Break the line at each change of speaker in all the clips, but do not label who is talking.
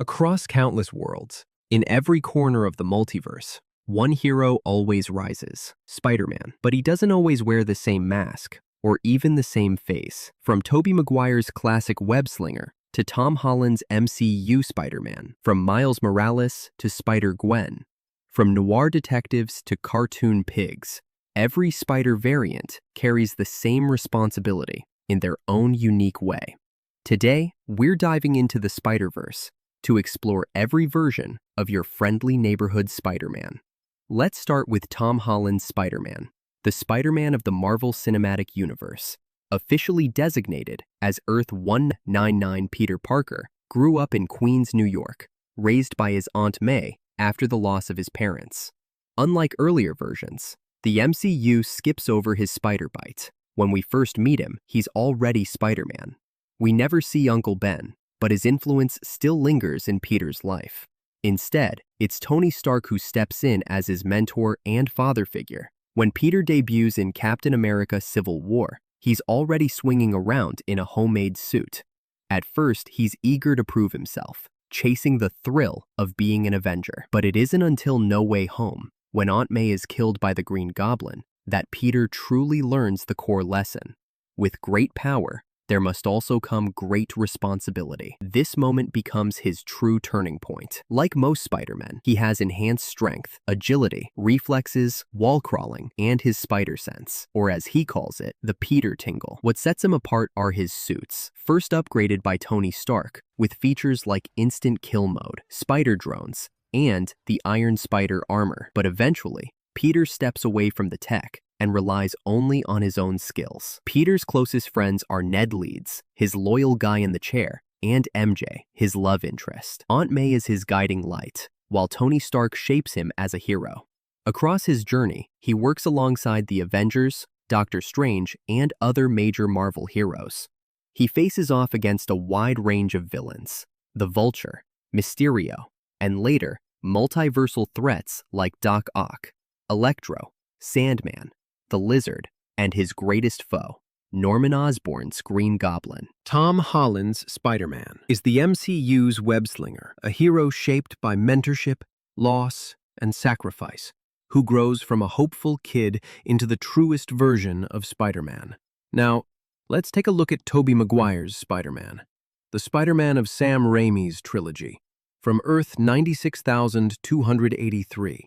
Across countless worlds, in every corner of the multiverse, one hero always rises, Spider-Man. But he doesn't always wear the same mask, or even the same face. From Tobey Maguire's classic web-slinger to Tom Holland's MCU Spider-Man, from Miles Morales to Spider-Gwen, from noir detectives to cartoon pigs, every Spider variant carries the same responsibility in their own unique way. Today, we're diving into the Spider-Verse to explore every version of your friendly neighborhood Spider-Man. Let's start with Tom Holland's Spider-Man, the Spider-Man of the Marvel Cinematic Universe. Officially designated as Earth 199, Peter Parker grew up in Queens, New York, raised by his Aunt May after the loss of his parents. Unlike earlier versions, the MCU skips over his spider bite. When we first meet him, he's already Spider-Man. We never see Uncle Ben, but his influence still lingers in Peter's life. Instead, it's Tony Stark who steps in as his mentor and father figure. When Peter debuts in Captain America: Civil War, he's already swinging around in a homemade suit. At first, he's eager to prove himself, chasing the thrill of being an Avenger. But it isn't until No Way Home, when Aunt May is killed by the Green Goblin, that Peter truly learns the core lesson. With great power, there must also come great responsibility. This moment becomes his true turning point. Like most Spider-Men, he has enhanced strength, agility, reflexes, wall crawling, and his spider sense, or as he calls it, the Peter tingle. What sets him apart are his suits, first upgraded by Tony Stark, with features like instant kill mode, spider drones, and the Iron Spider armor. But eventually, Peter steps away from the tech and relies only on his own skills. Peter's closest friends are Ned Leeds, his loyal guy in the chair, and MJ, his love interest. Aunt May is his guiding light, while Tony Stark shapes him as a hero. Across his journey, he works alongside the Avengers, Doctor Strange, and other major Marvel heroes. He faces off against a wide range of villains: the Vulture, Mysterio, and later, multiversal threats like Doc Ock, Electro, Sandman, the Lizard, and his greatest foe, Norman Osborn's Green Goblin. Tom Holland's Spider-Man is the MCU's web-slinger, a hero shaped by mentorship, loss, and sacrifice, who grows from a hopeful kid into the truest version of Spider-Man. Now, let's take a look at Tobey Maguire's Spider-Man, the Spider-Man of Sam Raimi's trilogy, from Earth 96,283.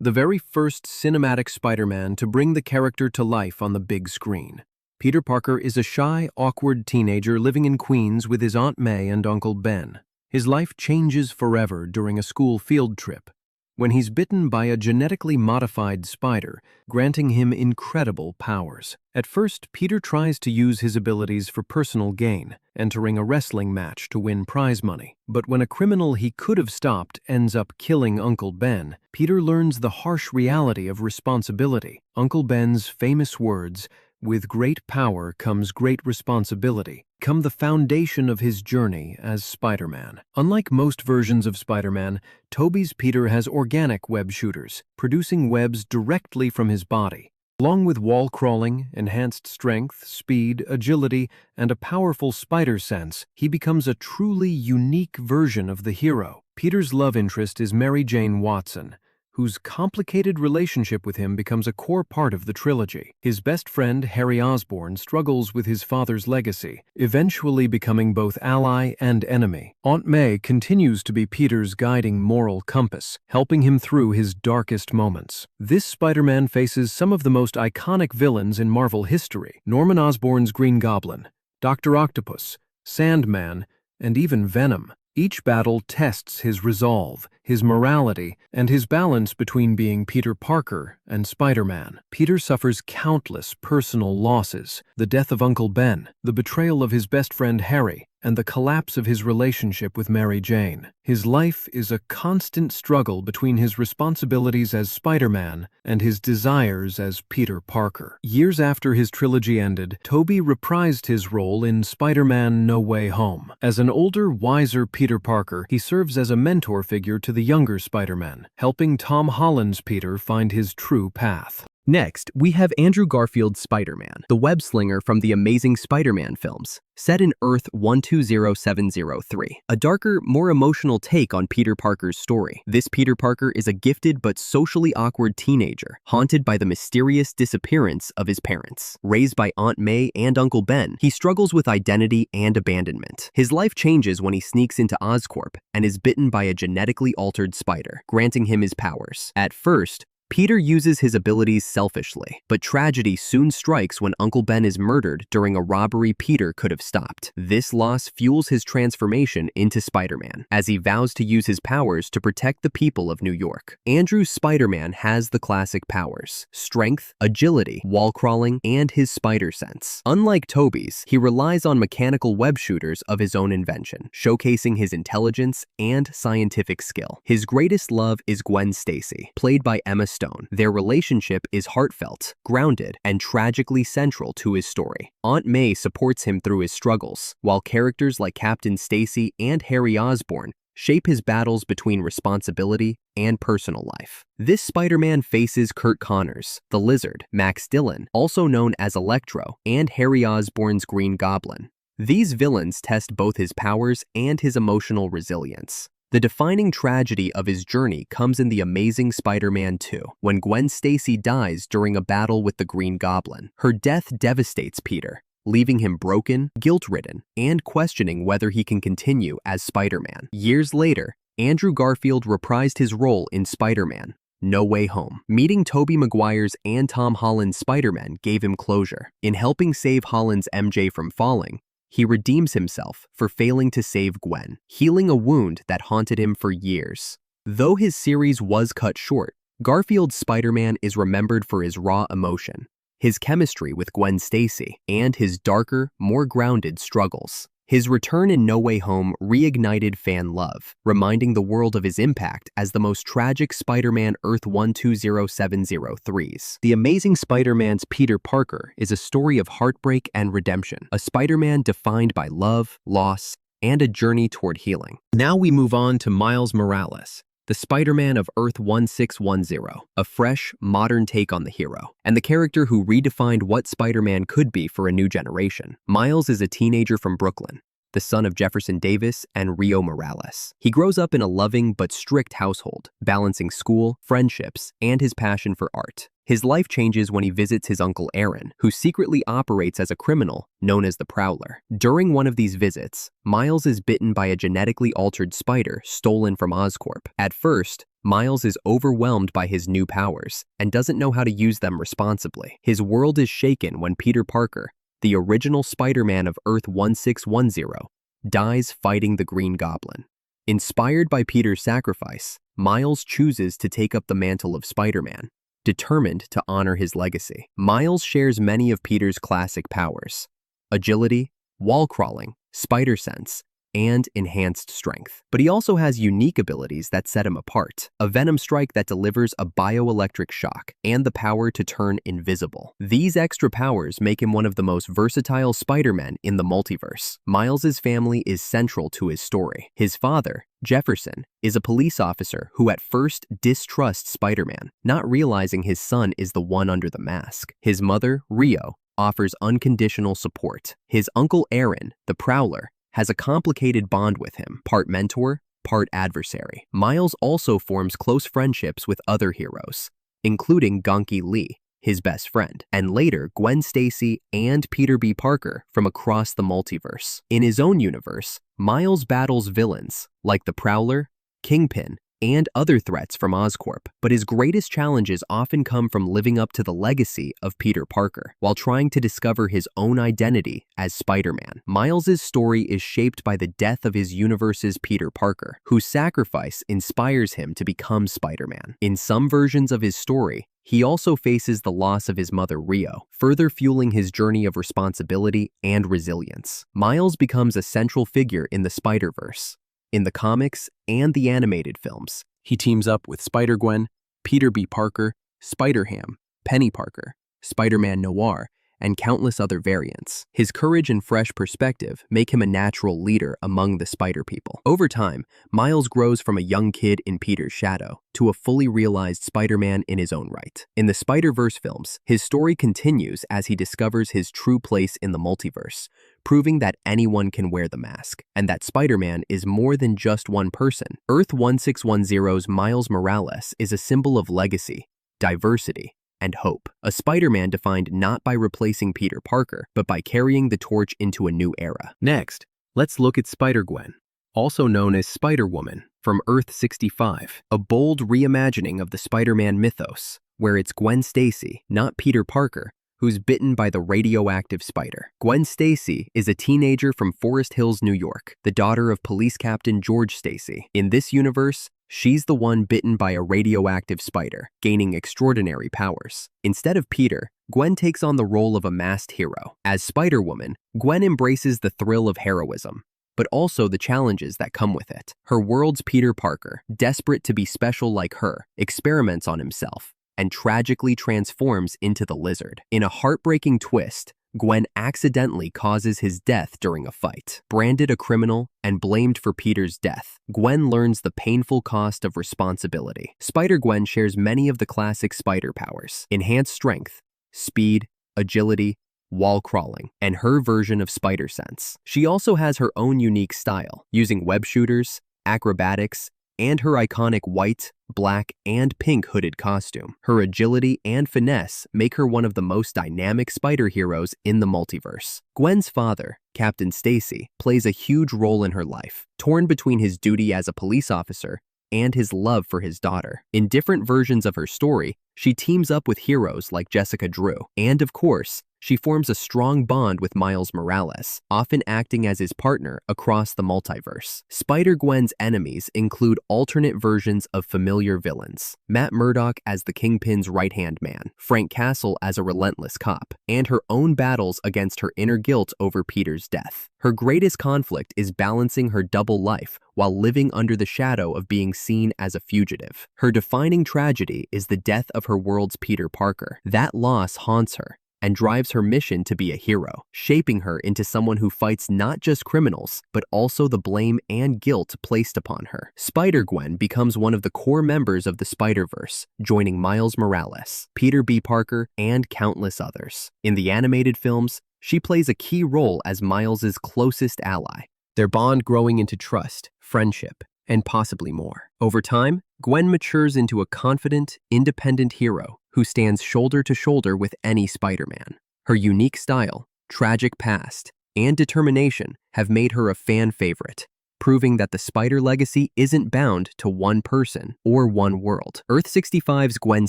The very first cinematic Spider-Man to bring the character to life on the big screen. Peter Parker is a shy, awkward teenager living in Queens with his Aunt May and Uncle Ben. His life changes forever during a school field trip, when he's bitten by a genetically modified spider, granting him incredible powers. At first, Peter tries to use his abilities for personal gain, entering a wrestling match to win prize money. But when a criminal he could have stopped ends up killing Uncle Ben, Peter learns the harsh reality of responsibility. Uncle Ben's famous words, "With great power comes great responsibility," become the foundation of his journey as Spider-Man. Unlike most versions of Spider-Man, Tobey's Peter has organic web shooters, producing webs directly from his body. Along with wall crawling, enhanced strength, speed, agility, and a powerful spider sense, he becomes a truly unique version of the hero. Peter's love interest is Mary Jane Watson, whose complicated relationship with him becomes a core part of the trilogy. His best friend, Harry Osborn, struggles with his father's legacy, eventually becoming both ally and enemy. Aunt May continues to be Peter's guiding moral compass, helping him through his darkest moments. This Spider-Man faces some of the most iconic villains in Marvel history: Norman Osborn's Green Goblin, Dr. Octopus, Sandman, and even Venom. Each battle tests his resolve, his morality, and his balance between being Peter Parker and Spider-Man. Peter suffers countless personal losses: the death of Uncle Ben, the betrayal of his best friend Harry, and the collapse of his relationship with Mary Jane. His life is a constant struggle between his responsibilities as Spider-Man and his desires as Peter Parker. Years after his trilogy ended, Tobey reprised his role in Spider-Man: No Way Home. As an older, wiser Peter Parker, he serves as a mentor figure to the younger Spider-Man, helping Tom Holland's Peter find his true path. Next, we have Andrew Garfield's Spider-Man, the web-slinger from the Amazing Spider-Man films, set in Earth 120703, a darker, more emotional take on Peter Parker's story. This Peter Parker is a gifted but socially awkward teenager, haunted by the mysterious disappearance of his parents. Raised by Aunt May and Uncle Ben, he struggles with identity and abandonment. His life changes when he sneaks into Oscorp and is bitten by a genetically altered spider, granting him his powers. At first, Peter uses his abilities selfishly, but tragedy soon strikes when Uncle Ben is murdered during a robbery Peter could have stopped. This loss fuels his transformation into Spider-Man, as he vows to use his powers to protect the people of New York. Andrew's Spider-Man has the classic powers: strength, agility, wall crawling, and his spider sense. Unlike Tobey's, he relies on mechanical web shooters of his own invention, showcasing his intelligence and scientific skill. His greatest love is Gwen Stacy, played by Emma Stone. Their relationship is heartfelt, grounded, and tragically central to his story. Aunt May supports him through his struggles, while characters like Captain Stacy and Harry Osborn shape his battles between responsibility and personal life. This Spider-Man faces Kurt Connors, the Lizard, Max Dillon, also known as Electro, and Harry Osborn's Green Goblin. These villains test both his powers and his emotional resilience. The defining tragedy of his journey comes in The Amazing Spider-Man 2, when Gwen Stacy dies during a battle with the Green Goblin. Her death devastates Peter, leaving him broken, guilt-ridden, and questioning whether he can continue as Spider-Man. Years later, Andrew Garfield reprised his role in Spider-Man: No Way Home. Meeting Tobey Maguire's and Tom Holland's Spider-Man gave him closure. In helping save Holland's MJ from falling, he redeems himself for failing to save Gwen, healing a wound that haunted him for years. Though his series was cut short, Garfield's Spider-Man is remembered for his raw emotion, his chemistry with Gwen Stacy, and his darker, more grounded struggles. His return in No Way Home reignited fan love, reminding the world of his impact as the most tragic Spider-Man Earth 120703's. The Amazing Spider-Man's Peter Parker is a story of heartbreak and redemption, a Spider-Man defined by love, loss, and a journey toward healing. Now we move on to Miles Morales, the Spider-Man of Earth 1610, a fresh, modern take on the hero, and the character who redefined what Spider-Man could be for a new generation. Miles is a teenager from Brooklyn, the son of Jefferson Davis and Rio Morales. He grows up in a loving but strict household, balancing school, friendships, and his passion for art. His life changes when he visits his uncle Aaron, who secretly operates as a criminal known as the Prowler. During one of these visits, Miles is bitten by a genetically altered spider stolen from Oscorp. At first, Miles is overwhelmed by his new powers and doesn't know how to use them responsibly. His world is shaken when Peter Parker, the original Spider-Man of Earth 1610, dies fighting the Green Goblin. Inspired by Peter's sacrifice, Miles chooses to take up the mantle of Spider-Man, determined to honor his legacy. Miles shares many of Peter's classic powers: agility, wall crawling, spider sense, and enhanced strength. But he also has unique abilities that set him apart: a venom strike that delivers a bioelectric shock, and the power to turn invisible. These extra powers make him one of the most versatile Spider-Men in the multiverse. Miles's family is central to his story. His father, Jefferson, is a police officer who at first distrusts Spider-Man, not realizing his son is the one under the mask. His mother, Rio, offers unconditional support. His uncle Aaron, the Prowler, has a complicated bond with him, part mentor, part adversary. Miles also forms close friendships with other heroes, including Gonki Lee, his best friend, and later Gwen Stacy and Peter B. Parker from across the multiverse. In his own universe, Miles battles villains like the Prowler, Kingpin, and other threats from Oscorp, but his greatest challenges often come from living up to the legacy of Peter Parker, while trying to discover his own identity as Spider-Man. Miles's story is shaped by the death of his universe's Peter Parker, whose sacrifice inspires him to become Spider-Man. In some versions of his story, he also faces the loss of his mother Rio, further fueling his journey of responsibility and resilience. Miles becomes a central figure in the Spider-Verse. In the comics and the animated films, he teams up with Spider-Gwen, Peter B. Parker, Spider-Ham, Penny Parker, Spider-Man Noir, and countless other variants. His courage and fresh perspective make him a natural leader among the Spider People. Over time, Miles grows from a young kid in Peter's shadow to a fully realized Spider-Man in his own right. In the Spider-Verse films, his story continues as he discovers his true place in the multiverse, proving that anyone can wear the mask, and that Spider-Man is more than just one person. Earth 1610's Miles Morales is a symbol of legacy, diversity, and hope. A Spider-Man defined not by replacing Peter Parker, but by carrying the torch into a new era. Next, let's look at Spider-Gwen, also known as Spider-Woman, from Earth 65, a bold reimagining of the Spider-Man mythos, where it's Gwen Stacy, not Peter Parker, who's bitten by the radioactive spider. Gwen Stacy is a teenager from Forest Hills, New York, the daughter of police captain George Stacy. In this universe, she's the one bitten by a radioactive spider, gaining extraordinary powers. Instead of Peter, Gwen takes on the role of a masked hero. As Spider-Woman, Gwen embraces the thrill of heroism, but also the challenges that come with it. Her world's Peter Parker, desperate to be special like her, experiments on himself and tragically transforms into the Lizard. In a heartbreaking twist, Gwen accidentally causes his death during a fight. Branded a criminal and blamed for Peter's death, Gwen learns the painful cost of responsibility. Spider-Gwen shares many of the classic spider powers: enhanced strength, speed, agility, wall crawling, and her version of spider sense. She also has her own unique style, using web shooters, acrobatics, and her iconic white, black, and pink hooded costume. Her agility and finesse make her one of the most dynamic spider heroes in the multiverse. Gwen's father, Captain Stacy, plays a huge role in her life, torn between his duty as a police officer and his love for his daughter. In different versions of her story, she teams up with heroes like Jessica Drew, and of course, she forms a strong bond with Miles Morales, often acting as his partner across the multiverse. Spider-Gwen's enemies include alternate versions of familiar villains: Matt Murdock as the Kingpin's right-hand man, Frank Castle as a relentless cop, and her own battles against her inner guilt over Peter's death. Her greatest conflict is balancing her double life while living under the shadow of being seen as a fugitive. Her defining tragedy is the death of her world's Peter Parker. That loss haunts her and drives her mission to be a hero, shaping her into someone who fights not just criminals, but also the blame and guilt placed upon her. Spider-Gwen becomes one of the core members of the Spider-Verse, joining Miles Morales, Peter B. Parker, and countless others. In the animated films, she plays a key role as Miles's closest ally, their bond growing into trust, friendship, and possibly more. Over time, Gwen matures into a confident, independent hero who stands shoulder to shoulder with any Spider-Man. Her unique style, tragic past, and determination have made her a fan favorite, proving that the Spider legacy isn't bound to one person or one world. Earth 65's Gwen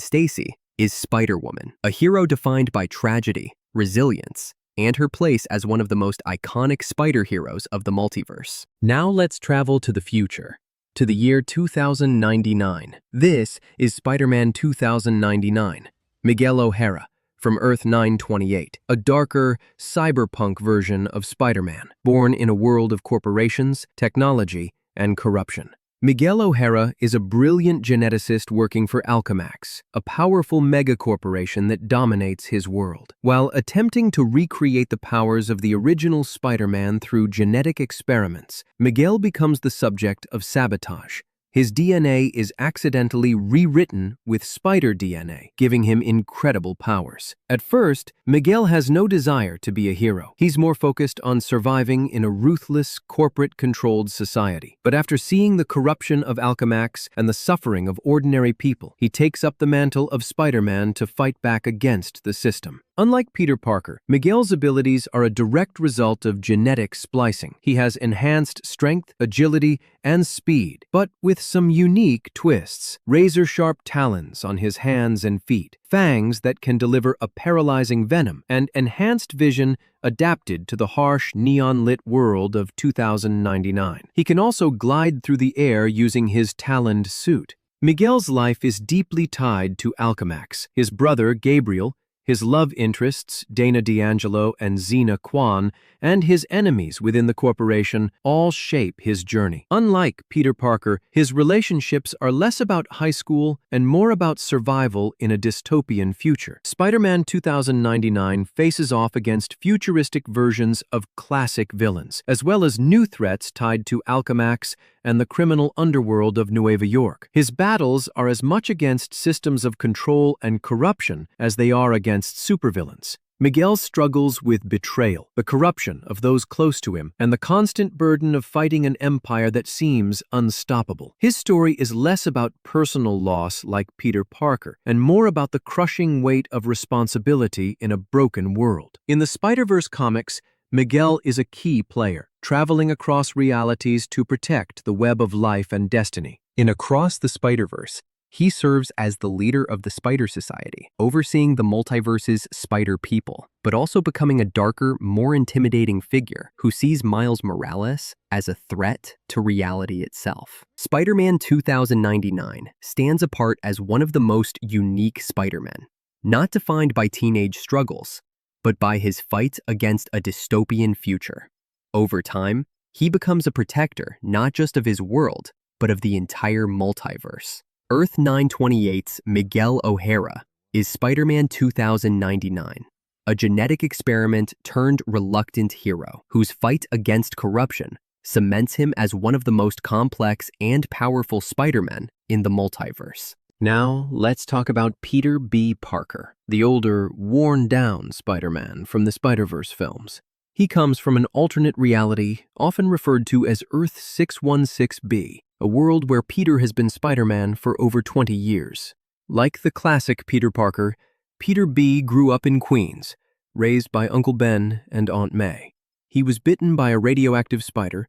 Stacy is Spider-Woman, a hero defined by tragedy, resilience, and her place as one of the most iconic spider heroes of the multiverse. Now let's travel to the future, to the year 2099. This is Spider-Man 2099, Miguel O'Hara, from Earth 928, a darker, cyberpunk version of Spider-Man, born in a world of corporations, technology, and corruption. Miguel O'Hara is a brilliant geneticist working for Alchemax, a powerful megacorporation that dominates his world. While attempting to recreate the powers of the original Spider-Man through genetic experiments, Miguel becomes the subject of sabotage. His DNA is accidentally rewritten with spider DNA, giving him incredible powers. At first, Miguel has no desire to be a hero. He's more focused on surviving in a ruthless, corporate-controlled society. But after seeing the corruption of Alchemax and the suffering of ordinary people, he takes up the mantle of Spider-Man to fight back against the system. Unlike Peter Parker, Miguel's abilities are a direct result of genetic splicing. He has enhanced strength, agility, and speed, but with some unique twists: razor-sharp talons on his hands and feet, fangs that can deliver a paralyzing venom, and enhanced vision adapted to the harsh, neon-lit world of 2099. He can also glide through the air using his taloned suit. Miguel's life is deeply tied to Alchemax. His brother, Gabriel, his love interests, Dana D'Angelo and Xena Kwan, and his enemies within the corporation all shape his journey. Unlike Peter Parker, his relationships are less about high school and more about survival in a dystopian future. Spider-Man 2099 faces off against futuristic versions of classic villains, as well as new threats tied to Alchemax and the criminal underworld of Nueva York. His battles are as much against systems of control and corruption as they are against supervillains. Miguel struggles with betrayal, the corruption of those close to him, and the constant burden of fighting an empire that seems unstoppable. His story is less about personal loss like Peter Parker, and more about the crushing weight of responsibility in a broken world. In the Spider-Verse comics, Miguel is a key player, traveling across realities to protect the web of life and destiny. In Across the Spider-Verse, he serves as the leader of the Spider Society, overseeing the multiverse's Spider people, but also becoming a darker, more intimidating figure who sees Miles Morales as a threat to reality itself. Spider-Man 2099 stands apart as one of the most unique Spider-Men, not defined by teenage struggles, but by his fight against a dystopian future. Over time, he becomes a protector not just of his world, but of the entire multiverse. Earth 928's Miguel O'Hara is Spider-Man 2099, a genetic experiment turned reluctant hero whose fight against corruption cements him as one of the most complex and powerful Spider-Men in the multiverse. Now, let's talk about Peter B. Parker, the older, worn-down Spider-Man from the Spider-Verse films. He comes from an alternate reality, often referred to as Earth 616B, a world where Peter has been Spider-Man for over 20 years. Like the classic Peter Parker, Peter B. grew up in Queens, raised by Uncle Ben and Aunt May. He was bitten by a radioactive spider,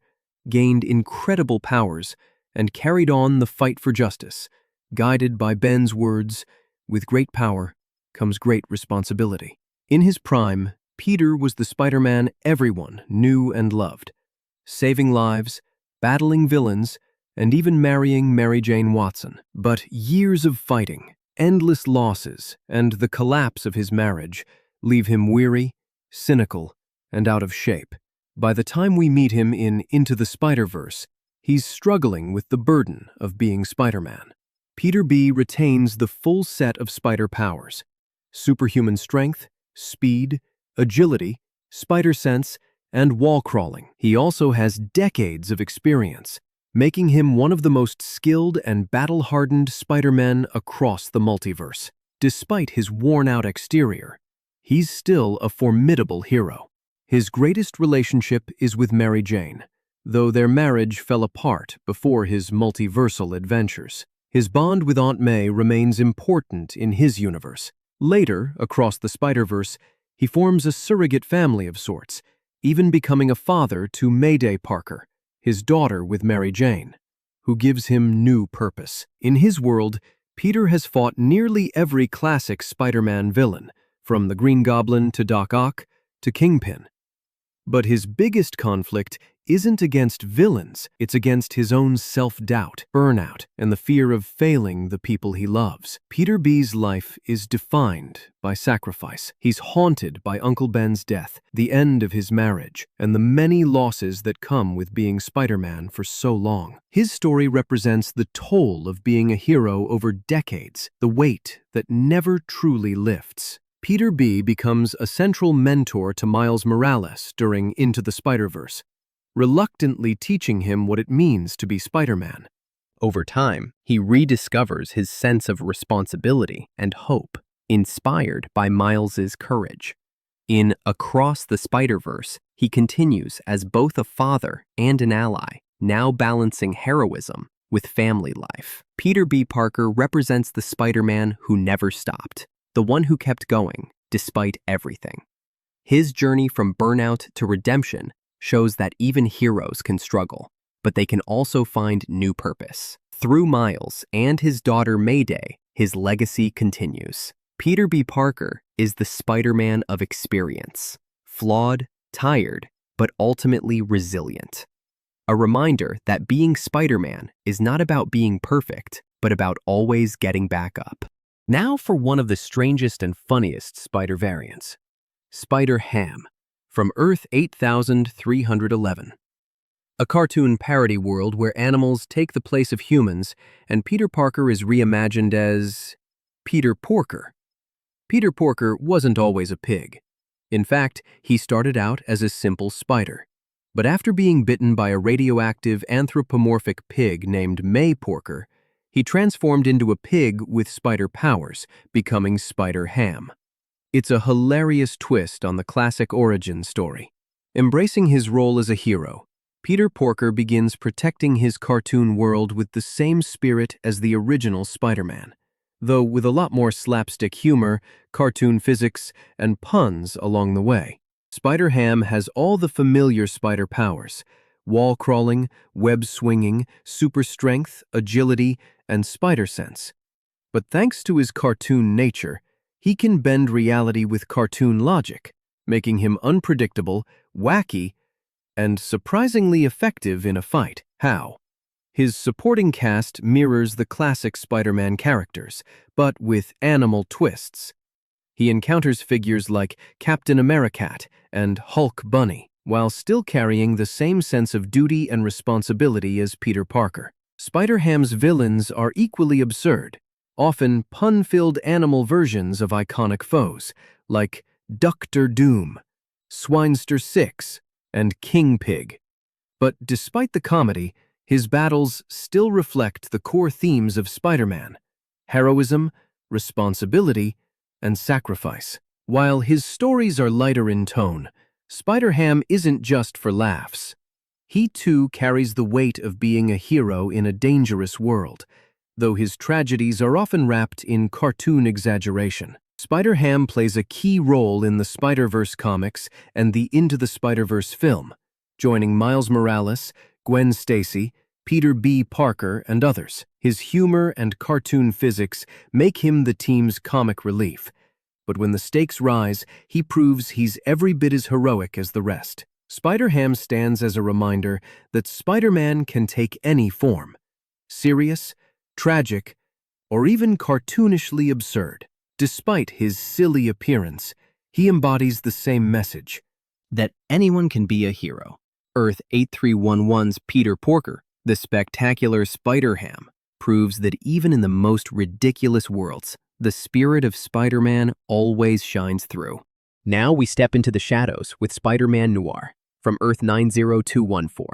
gained incredible powers, and carried on the fight for justice, guided by Ben's words, "With great power comes great responsibility." In his prime, Peter was the Spider-Man everyone knew and loved, saving lives, battling villains, and even marrying Mary Jane Watson. But years of fighting, endless losses, and the collapse of his marriage leave him weary, cynical, and out of shape. By the time we meet him in Into the Spider-Verse, he's struggling with the burden of being Spider-Man. Peter B. retains the full set of spider powers: superhuman strength, speed, agility, spider sense, and wall crawling. He also has decades of experience, making him one of the most skilled and battle-hardened Spider-Men across the multiverse. Despite his worn-out exterior, he's still a formidable hero. His greatest relationship is with Mary Jane, though their marriage fell apart before his multiversal adventures. His bond with Aunt May remains important in his universe. Later, across the Spider-Verse, he forms a surrogate family of sorts, even becoming a father to Mayday Parker, his daughter with Mary Jane, who gives him new purpose. In his world, Peter has fought nearly every classic Spider-Man villain, from the Green Goblin to Doc Ock to Kingpin. But his biggest conflict isn't against villains, it's against his own self-doubt, burnout, and the fear of failing the people he loves. Peter B's life is defined by sacrifice. He's haunted by Uncle Ben's death, the end of his marriage, and the many losses that come with being Spider-Man for so long. His story represents the toll of being a hero over decades, the weight that never truly lifts. Peter B. becomes a central mentor to Miles Morales during Into the Spider-Verse, reluctantly teaching him what it means to be Spider-Man. Over time, he rediscovers his sense of responsibility and hope, inspired by Miles's courage. In Across the Spider-Verse, he continues as both a father and an ally, now balancing heroism with family life. Peter B. Parker represents the Spider-Man who never stopped, the one who kept going despite everything. His journey from burnout to redemption shows that even heroes can struggle, but they can also find new purpose. Through Miles and his daughter Mayday, his legacy continues. Peter B. Parker is the Spider-Man of experience, flawed, tired, but ultimately resilient. A reminder that being Spider-Man is not about being perfect, but about always getting back up. Now for one of the strangest and funniest spider variants, Spider-Ham, from Earth 8311. A cartoon parody world where animals take the place of humans and Peter Parker is reimagined as Peter Porker. Peter Porker wasn't always a pig. In fact, he started out as a simple spider. But after being bitten by a radioactive anthropomorphic pig named May Porker, he transformed into a pig with spider powers, becoming Spider-Ham. It's a hilarious twist on the classic origin story. Embracing his role as a hero, Peter Porker begins protecting his cartoon world with the same spirit as the original Spider-Man, though with a lot more slapstick humor, cartoon physics, and puns along the way. Spider-Ham has all the familiar spider powers: wall crawling, web swinging, super strength, agility, and spider sense. But thanks to his cartoon nature, he can bend reality with cartoon logic, making him unpredictable, wacky, and surprisingly effective in a fight. How? His supporting cast mirrors the classic Spider-Man characters, but with animal twists. He encounters figures like Captain Americat and Hulk Bunny, while still carrying the same sense of duty and responsibility as Peter Parker. Spider-Ham's villains are equally absurd, often pun-filled animal versions of iconic foes, like Dr. Doom, Swinester 6, and King Pig. But despite the comedy, his battles still reflect the core themes of Spider-Man: heroism, responsibility, and sacrifice. While his stories are lighter in tone, Spider-Ham isn't just for laughs. He too carries the weight of being a hero in a dangerous world, though his tragedies are often wrapped in cartoon exaggeration. Spider-Ham plays a key role in the Spider-Verse comics and the Into the Spider-Verse film, joining Miles Morales, Gwen Stacy, Peter B. Parker, and others. His humor and cartoon physics make him the team's comic relief, but when the stakes rise, he proves he's every bit as heroic as the rest. Spider-Ham stands as a reminder that Spider-Man can take any form: serious, tragic, or even cartoonishly absurd. Despite his silly appearance, he embodies the same message: that anyone can be a hero. Earth 8311's Peter Porker, the spectacular Spider-Ham, proves that even in the most ridiculous worlds, the spirit of Spider-Man always shines through. Now we step into the shadows with Spider-Man Noir, from Earth 90214.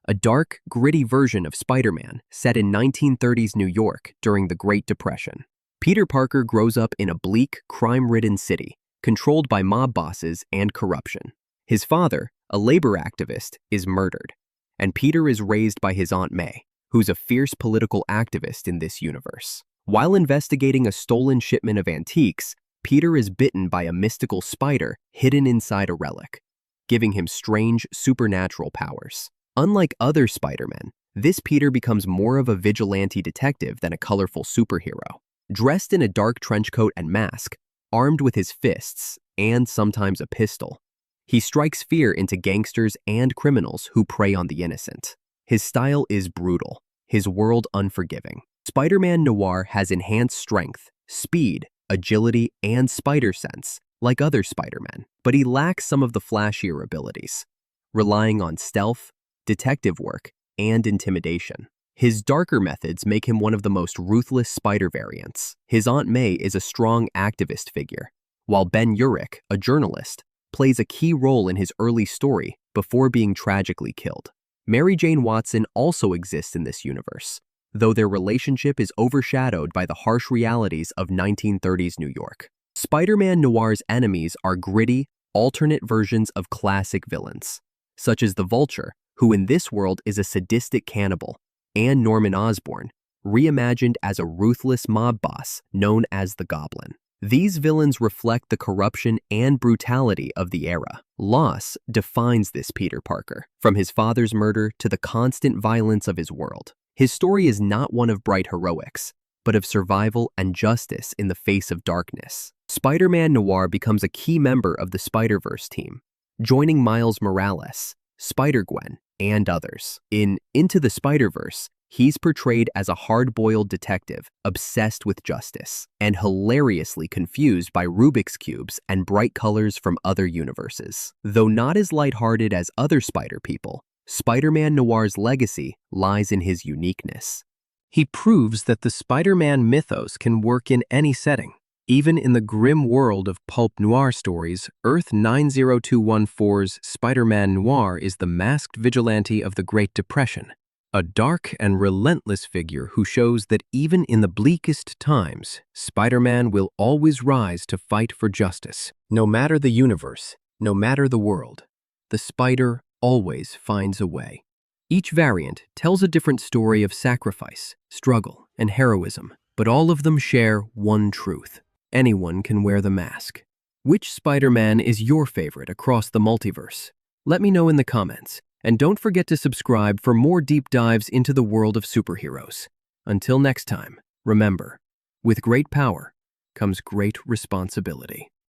A dark, gritty version of Spider-Man set in 1930s New York during the Great Depression. Peter Parker grows up in a bleak, crime-ridden city, controlled by mob bosses and corruption. His father, a labor activist, is murdered, and Peter is raised by his Aunt May, who's a fierce political activist in this universe. While investigating a stolen shipment of antiques, Peter is bitten by a mystical spider hidden inside a relic, giving him strange, supernatural powers. Unlike other Spider-Men, this Peter becomes more of a vigilante detective than a colorful superhero. Dressed in a dark trench coat and mask, armed with his fists and sometimes a pistol, he strikes fear into gangsters and criminals who prey on the innocent. His style is brutal, his world unforgiving. Spider-Man Noir has enhanced strength, speed, agility, and spider sense, like other Spider-Men, but he lacks some of the flashier abilities, relying on stealth, detective work, and intimidation. His darker methods make him one of the most ruthless spider variants. His Aunt May is a strong activist figure, while Ben Urich, a journalist, plays a key role in his early story before being tragically killed. Mary Jane Watson also exists in this universe, though their relationship is overshadowed by the harsh realities of 1930s New York. Spider-Man Noir's enemies are gritty, alternate versions of classic villains, such as the Vulture, who in this world is a sadistic cannibal, and Norman Osborn, reimagined as a ruthless mob boss known as the Goblin. These villains reflect the corruption and brutality of the era. Loss defines this Peter Parker, from his father's murder to the constant violence of his world. His story is not one of bright heroics, but of survival and justice in the face of darkness. Spider-Man Noir becomes a key member of the Spider-Verse team, joining Miles Morales, Spider-Gwen, and others. In Into the Spider-Verse, He's portrayed as a hard-boiled detective, obsessed with justice, and hilariously confused by Rubik's Cubes and bright colors from other universes. Though not as lighthearted as other Spider people, Spider-Man Noir's legacy lies in his uniqueness. He proves that the Spider-Man mythos can work in any setting. Even in the grim world of pulp noir stories, Earth 90214's Spider-Man Noir is the masked vigilante of the Great Depression, a dark and relentless figure who shows that even in the bleakest times, Spider-Man will always rise to fight for justice. No matter the universe, no matter the world, the Spider always finds a way. Each variant tells a different story of sacrifice, struggle, and heroism, but all of them share one truth. Anyone can wear the mask. Which Spider-Man is your favorite across the multiverse? Let me know in the comments, and don't forget to subscribe for more deep dives into the world of superheroes. Until next time, remember, with great power comes great responsibility.